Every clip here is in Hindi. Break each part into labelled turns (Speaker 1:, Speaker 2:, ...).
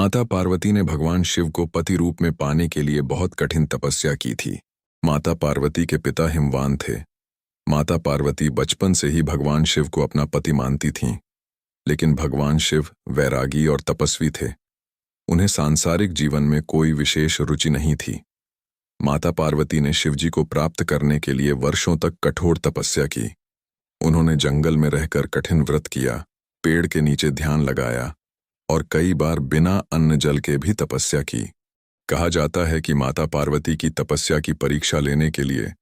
Speaker 1: माता पार्वती ने भगवान शिव को पति रूप में पाने के लिए बहुत कठिन तपस्या की थी। माता पार्वती के पिता हिमवान थे। माता पार्वती बचपन से ही भगवान शिव को अपना पति मानती थीं, लेकिन भगवान शिव वैरागी और तपस्वी थे। उन्हें सांसारिक जीवन में कोई विशेष रुचि नहीं थी। माता पार्वती ने शिवजी को प्राप्त करने के लिए वर्षों तक कठोर तपस्या की। उन्होंने जंगल में रहकर कठिन व्रत किया, पेड़ के नीचे ध्यान लगाया और कई बार बिना अन्न जल के भी तपस्या की। कहा जाता है कि माता पार्वती की तपस्या की परीक्षा लेने के लिए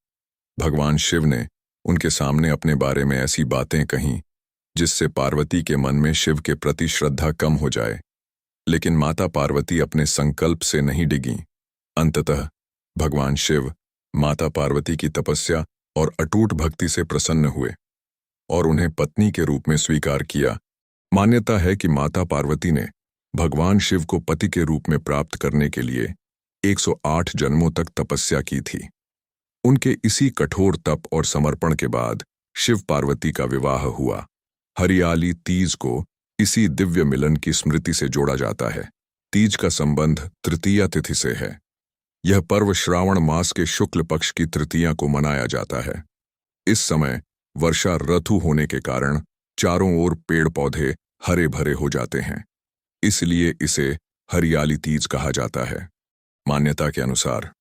Speaker 1: भगवान शिव ने उनके सामने अपने बारे में ऐसी बातें कहीं जिससे पार्वती के मन में शिव के प्रति श्रद्धा कम हो जाए। लेकिन माता पार्वती अपने संकल्प से नहीं डिगी। अंततः भगवान शिव माता पार्वती की तपस्या और अटूट भक्ति से प्रसन्न हुए और उन्हें पत्नी के रूप में स्वीकार किया। मान्यता है कि माता पार्वती ने भगवान शिव को पति के रूप में प्राप्त करने के लिए 108 जन्मों तक तपस्या की थी। उनके इसी कठोर तप और समर्पण के बाद शिव पार्वती का विवाह हुआ। हरियाली तीज को इसी दिव्य मिलन की स्मृति से जोड़ा जाता है। तीज का संबंध तृतीया तिथि से है। यह पर्व श्रावण मास के शुक्ल पक्ष की तृतीया को मनाया जाता है। इस समय वर्षा ऋतु होने के कारण चारों ओर पेड़ पौधे हरे भरे हो जाते हैं, इसलिए इसे हरियाली तीज कहा जाता है। मान्यता के अनुसार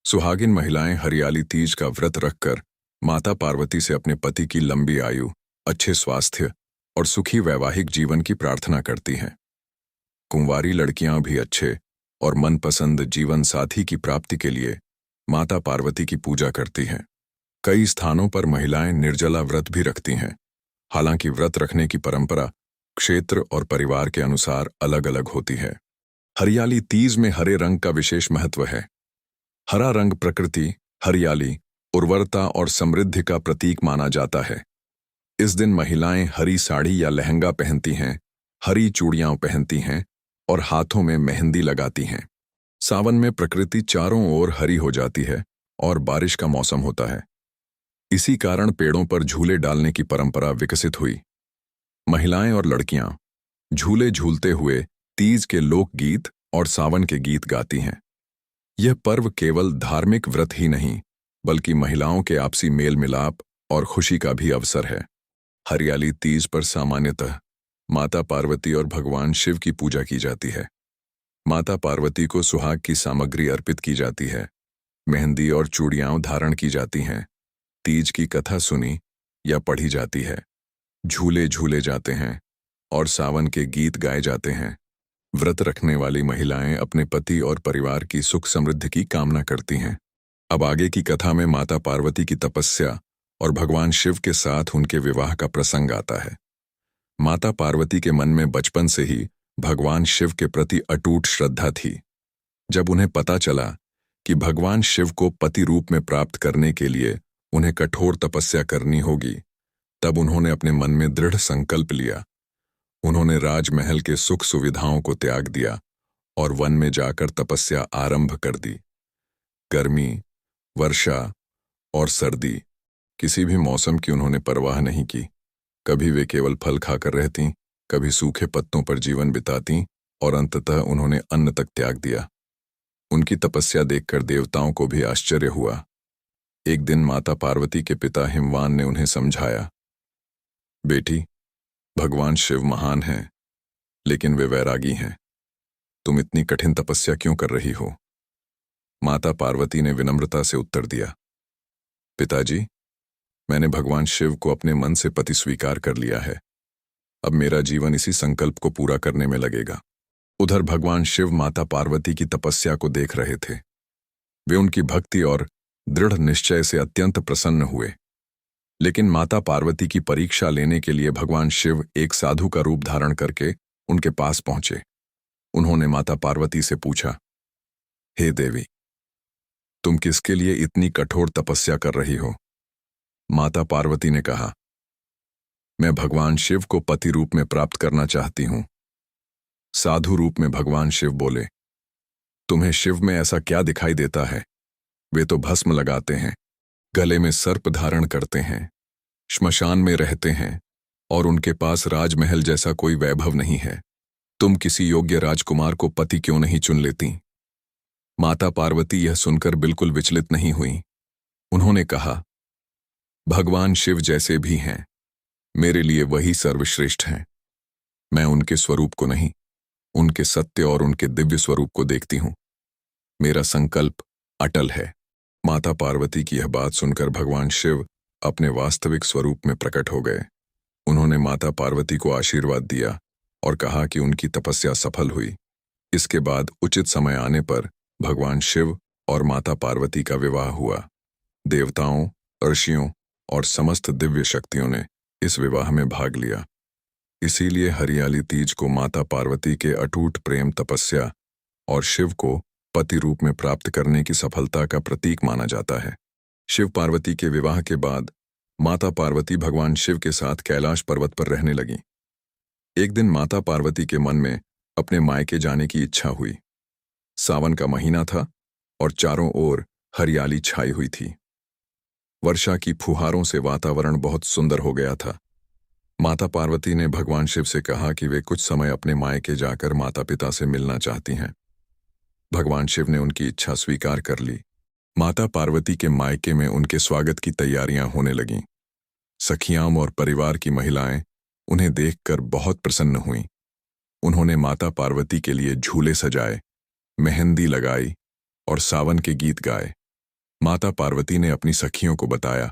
Speaker 1: सुहागिन महिलाएं हरियाली तीज का व्रत रखकर माता पार्वती से अपने पति की लंबी आयु, अच्छे स्वास्थ्य और सुखी वैवाहिक जीवन की प्रार्थना करती हैं। कुंवारी लड़कियां भी अच्छे और मनपसंद जीवन साथी की प्राप्ति के लिए माता पार्वती की पूजा करती हैं। कई स्थानों पर महिलाएं निर्जला व्रत भी रखती हैं। हालांकि व्रत रखने की परंपरा क्षेत्र और परिवार के अनुसार अलग अलग होती है। हरियाली तीज में हरे रंग का विशेष महत्व है। हरा रंग प्रकृति, हरियाली, उर्वरता और समृद्धि का प्रतीक माना जाता है। इस दिन महिलाएं हरी साड़ी या लहंगा पहनती हैं, हरी चूड़ियां पहनती हैं और हाथों में मेहंदी लगाती हैं। सावन में प्रकृति चारों ओर हरी हो जाती है और बारिश का मौसम होता है। इसी कारण पेड़ों पर झूले डालने की परंपरा विकसित हुई। महिलाएं और लड़कियां झूले झूलते हुए तीज के लोकगीत और सावन के गीत गाती हैं। यह पर्व केवल धार्मिक व्रत ही नहीं, बल्कि महिलाओं के आपसी मेल मिलाप और खुशी का भी अवसर है। हरियाली तीज पर सामान्यतः माता पार्वती और भगवान शिव की पूजा की जाती है। माता पार्वती को सुहाग की सामग्री अर्पित की जाती है। मेहंदी और चूड़ियां धारण की जाती हैं। तीज की कथा सुनी या पढ़ी जाती है। झूले झूले जाते हैं और सावन के गीत गाए जाते हैं। व्रत रखने वाली महिलाएं अपने पति और परिवार की सुख समृद्धि की कामना करती हैं। अब आगे की कथा में माता पार्वती की तपस्या और भगवान शिव के साथ उनके विवाह का प्रसंग आता है। माता पार्वती के मन में बचपन से ही भगवान शिव के प्रति अटूट श्रद्धा थी। जब उन्हें पता चला कि भगवान शिव को पति रूप में प्राप्त करने के लिए उन्हें कठोर तपस्या करनी होगी, तब उन्होंने अपने मन में दृढ़ संकल्प लिया। उन्होंने राजमहल के सुख सुविधाओं को त्याग दिया और वन में जाकर तपस्या आरंभ कर दी। गर्मी, वर्षा और सर्दी, किसी भी मौसम की उन्होंने परवाह नहीं की। कभी वे केवल फल खाकर रहतीं, कभी सूखे पत्तों पर जीवन बितातीं और अंततः उन्होंने अन्न तक त्याग दिया। उनकी तपस्या देखकर देवताओं को भी आश्चर्य हुआ। एक दिन माता पार्वती के पिता हिमवान ने उन्हें समझाया, बेटी, भगवान शिव महान हैं, लेकिन वे वैरागी हैं। तुम इतनी कठिन तपस्या क्यों कर रही हो? माता पार्वती ने विनम्रता से उत्तर दिया, पिताजी, मैंने भगवान शिव को अपने मन से पति स्वीकार कर लिया है। अब मेरा जीवन इसी संकल्प को पूरा करने में लगेगा। उधर भगवान शिव माता पार्वती की तपस्या को देख रहे थे। वे उनकी भक्ति और दृढ़ निश्चय से अत्यंत प्रसन्न हुए। लेकिन माता पार्वती की परीक्षा लेने के लिए भगवान शिव एक साधु का रूप धारण करके उनके पास पहुंचे। उन्होंने माता पार्वती से पूछा, हे देवी, तुम किसके लिए इतनी कठोर तपस्या कर रही हो? माता पार्वती ने कहा, मैं भगवान शिव को पति रूप में प्राप्त करना चाहती हूं। साधु रूप में भगवान शिव बोले, तुम्हें शिव में ऐसा क्या दिखाई देता है? वे तो भस्म लगाते हैं, गले में सर्प धारण करते हैं, श्मशान में रहते हैं और उनके पास राजमहल जैसा कोई वैभव नहीं है। तुम किसी योग्य राजकुमार को पति क्यों नहीं चुन लेती? माता पार्वती यह सुनकर बिल्कुल विचलित नहीं हुई। उन्होंने कहा, भगवान शिव जैसे भी हैं, मेरे लिए वही सर्वश्रेष्ठ हैं। मैं उनके स्वरूप को नहीं, उनके सत्य और उनके दिव्य स्वरूप को देखती हूं। मेरा संकल्प अटल है। माता पार्वती की यह बात सुनकर भगवान शिव अपने वास्तविक स्वरूप में प्रकट हो गए। उन्होंने माता पार्वती को आशीर्वाद दिया और कहा कि उनकी तपस्या सफल हुई। इसके बाद उचित समय आने पर भगवान शिव और माता पार्वती का विवाह हुआ। देवताओं, ऋषियों और समस्त दिव्य शक्तियों ने इस विवाह में भाग लिया। इसीलिए हरियाली तीज को माता पार्वती के अटूट प्रेम, तपस्या और शिव को पति रूप में प्राप्त करने की सफलता का प्रतीक माना जाता है। शिव पार्वती के विवाह के बाद माता पार्वती भगवान शिव के साथ कैलाश पर्वत पर रहने लगी। एक दिन माता पार्वती के मन में अपने मायके जाने की इच्छा हुई। सावन का महीना था और चारों ओर हरियाली छाई हुई थी। वर्षा की फुहारों से वातावरण बहुत सुंदर हो गया था। माता पार्वती ने भगवान शिव से कहा कि वे कुछ समय अपने मायके जाकर माता पिता से मिलना चाहती हैं। भगवान शिव ने उनकी इच्छा स्वीकार कर ली। माता पार्वती के मायके में उनके स्वागत की तैयारियां होने लगीं। सखियां और परिवार की महिलाएं उन्हें देखकर बहुत प्रसन्न हुईं। उन्होंने माता पार्वती के लिए झूले सजाए, मेहंदी लगाई और सावन के गीत गाए। माता पार्वती ने अपनी सखियों को बताया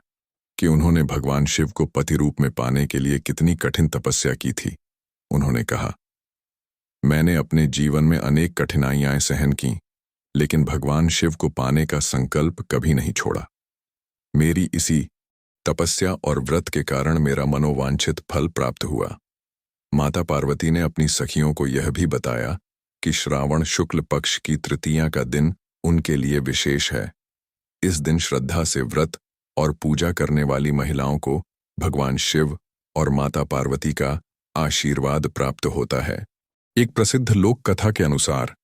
Speaker 1: कि उन्होंने भगवान शिव को पति रूप में पाने के लिए कितनी कठिन तपस्या की थी। उन्होंने कहा, मैंने अपने जीवन में अनेक कठिनाइयां सहन की, लेकिन भगवान शिव को पाने का संकल्प कभी नहीं छोड़ा। मेरी इसी तपस्या और व्रत के कारण मेरा मनोवांछित फल प्राप्त हुआ। माता पार्वती ने अपनी सखियों को यह भी बताया कि श्रावण शुक्ल पक्ष की तृतीया का दिन उनके लिए विशेष है। इस दिन श्रद्धा से व्रत और पूजा करने वाली महिलाओं को भगवान शिव और माता पार्वती का आशीर्वाद प्राप्त होता है। एक प्रसिद्ध लोक कथा के अनुसार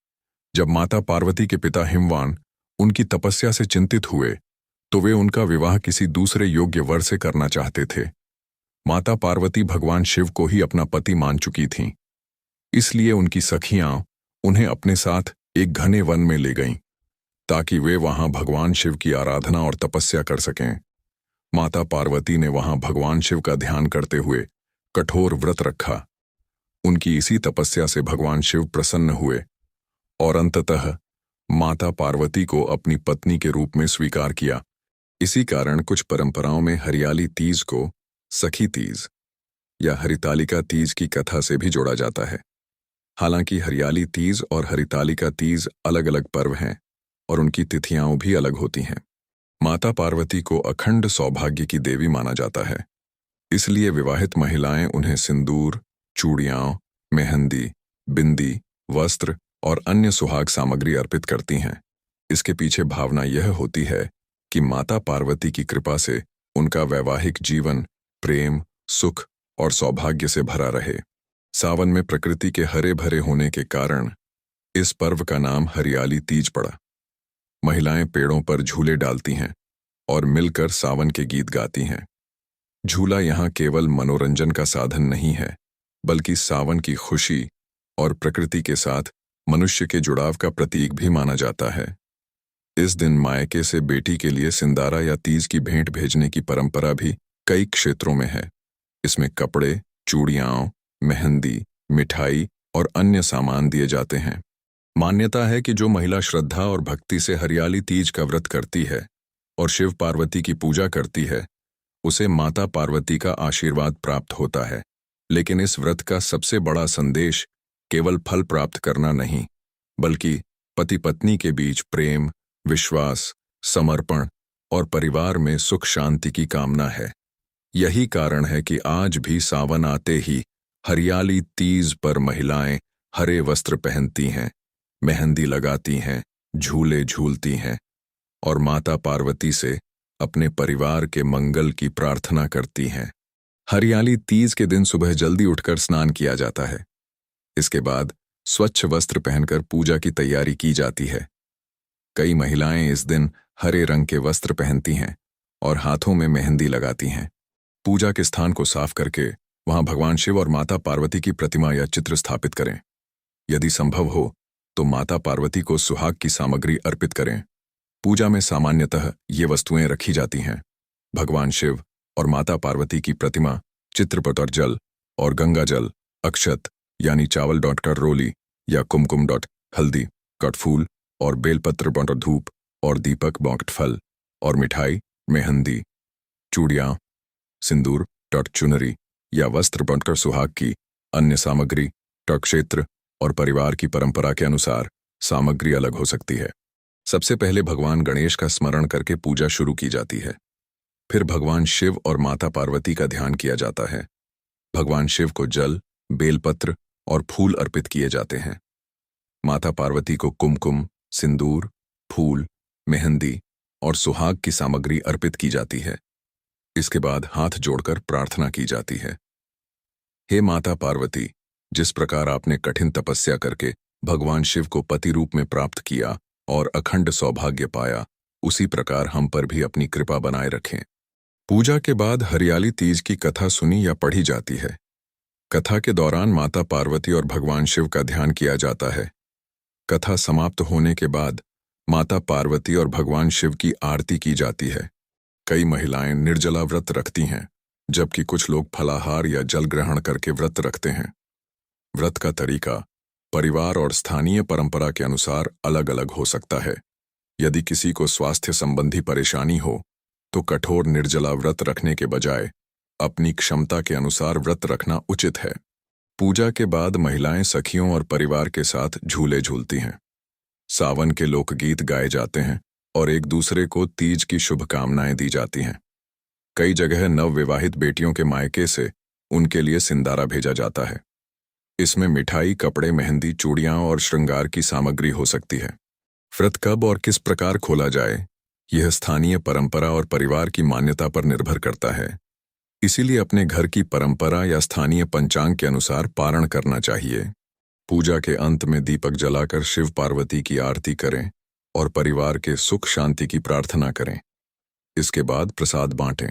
Speaker 1: जब माता पार्वती के पिता हिमवान उनकी तपस्या से चिंतित हुए तो वे उनका विवाह किसी दूसरे योग्य वर से करना चाहते थे। माता पार्वती भगवान शिव को ही अपना पति मान चुकी थीं, इसलिए उनकी सखियां उन्हें अपने साथ एक घने वन में ले गईं ताकि वे वहां भगवान शिव की आराधना और तपस्या कर सकें। माता पार्वती ने वहां भगवान शिव का ध्यान करते हुए कठोर व्रत रखा। उनकी इसी तपस्या से भगवान शिव प्रसन्न हुए और अंततः माता पार्वती को अपनी पत्नी के रूप में स्वीकार किया। इसी कारण कुछ परंपराओं में हरियाली तीज को सखी तीज या हरितालिका तीज की कथा से भी जोड़ा जाता है। हालांकि हरियाली तीज और हरितालिका तीज अलग अलग पर्व हैं और उनकी तिथियां भी अलग होती हैं। माता पार्वती को अखंड सौभाग्य की देवी माना जाता है, इसलिए विवाहित महिलाएं उन्हें सिंदूर, चूड़ियां, मेहंदी, बिंदी, वस्त्र और अन्य सुहाग सामग्री अर्पित करती हैं। इसके पीछे भावना यह होती है कि माता पार्वती की कृपा से उनका वैवाहिक जीवन प्रेम, सुख और सौभाग्य से भरा रहे। सावन में प्रकृति के हरे भरे होने के कारण इस पर्व का नाम हरियाली तीज पड़ा। महिलाएं पेड़ों पर झूले डालती हैं और मिलकर सावन के गीत गाती हैं। झूला यहाँ केवल मनोरंजन का साधन नहीं है, बल्कि सावन की खुशी और प्रकृति के साथ मनुष्य के जुड़ाव का प्रतीक भी माना जाता है। इस दिन मायके से बेटी के लिए सिंदारा या तीज की भेंट भेजने की परंपरा भी कई क्षेत्रों में है। इसमें कपड़े, चूड़ियां, मेहंदी, मिठाई और अन्य सामान दिए जाते हैं। मान्यता है कि जो महिला श्रद्धा और भक्ति से हरियाली तीज का व्रत करती है और शिव पार्वती की पूजा करती है, उसे माता पार्वती का आशीर्वाद प्राप्त होता है। लेकिन इस व्रत का सबसे बड़ा संदेश केवल फल प्राप्त करना नहीं, बल्कि पति पत्नी के बीच प्रेम, विश्वास, समर्पण और परिवार में सुख शांति की कामना है। यही कारण है कि आज भी सावन आते ही हरियाली तीज पर महिलाएं हरे वस्त्र पहनती हैं, मेहंदी लगाती हैं, झूले झूलती हैं और माता पार्वती से अपने परिवार के मंगल की प्रार्थना करती हैं। हरियाली तीज के दिन सुबह जल्दी उठकर स्नान किया जाता है। इसके बाद स्वच्छ वस्त्र पहनकर पूजा की तैयारी की जाती है। कई महिलाएं इस दिन हरे रंग के वस्त्र पहनती हैं और हाथों में मेहंदी लगाती हैं। पूजा के स्थान को साफ करके वहां भगवान शिव और माता पार्वती की प्रतिमा या चित्र स्थापित करें। यदि संभव हो तो माता पार्वती को सुहाग की सामग्री अर्पित करें। पूजा में सामान्यतः ये वस्तुएं रखी जाती हैं: भगवान शिव और माता पार्वती की प्रतिमा, चित्रपट और जल और गंगा जल, अक्षत यानी चावल कर रोली या कुमकुम हल्दी फूल और बेलपत्र धूप और दीपक फल और मिठाई, मेहंदी, चूड़ियाँ, सिंदूर चुनरी या वस्त्र सुहाग की अन्य सामग्री। क्षेत्र और परिवार की परंपरा के अनुसार सामग्री अलग हो सकती है। सबसे पहले भगवान गणेश का स्मरण करके पूजा शुरू की जाती है। फिर भगवान शिव और माता पार्वती का ध्यान किया जाता है। भगवान शिव को जल, बेलपत्र और फूल अर्पित किए जाते हैं। माता पार्वती को कुमकुम, सिंदूर, फूल, मेहंदी और सुहाग की सामग्री अर्पित की जाती है। इसके बाद हाथ जोड़कर प्रार्थना की जाती है: हे माता पार्वती, जिस प्रकार आपने कठिन तपस्या करके भगवान शिव को पति रूप में प्राप्त किया और अखंड सौभाग्य पाया, उसी प्रकार हम पर भी अपनी कृपा बनाए रखें। पूजा के बाद हरियाली तीज की कथा सुनी या पढ़ी जाती है। कथा के दौरान माता पार्वती और भगवान शिव का ध्यान किया जाता है। कथा समाप्त होने के बाद माता पार्वती और भगवान शिव की आरती की जाती है। कई महिलाएं निर्जला व्रत रखती हैं, जबकि कुछ लोग फलाहार या जल ग्रहण करके व्रत रखते हैं। व्रत का तरीका परिवार और स्थानीय परंपरा के अनुसार अलग अलग हो सकता है। यदि किसी को स्वास्थ्य संबंधी परेशानी हो तो कठोर निर्जला व्रत रखने के बजाय अपनी क्षमता के अनुसार व्रत रखना उचित है। पूजा के बाद महिलाएं सखियों और परिवार के साथ झूले झूलती हैं। सावन के लोकगीत गाए जाते हैं और एक दूसरे को तीज की शुभकामनाएं दी जाती हैं। कई जगह नवविवाहित बेटियों के मायके से उनके लिए सिंदारा भेजा जाता है। इसमें मिठाई, कपड़े, मेहंदी, चूड़ियां और श्रृंगार की सामग्री हो सकती है। व्रत कब और किस प्रकार खोला जाए, यह स्थानीय परंपरा और परिवार की मान्यता पर निर्भर करता है। इसीलिए अपने घर की परंपरा या स्थानीय पंचांग के अनुसार पारण करना चाहिए। पूजा के अंत में दीपक जलाकर शिव पार्वती की आरती करें और परिवार के सुख शांति की प्रार्थना करें। इसके बाद प्रसाद बांटें।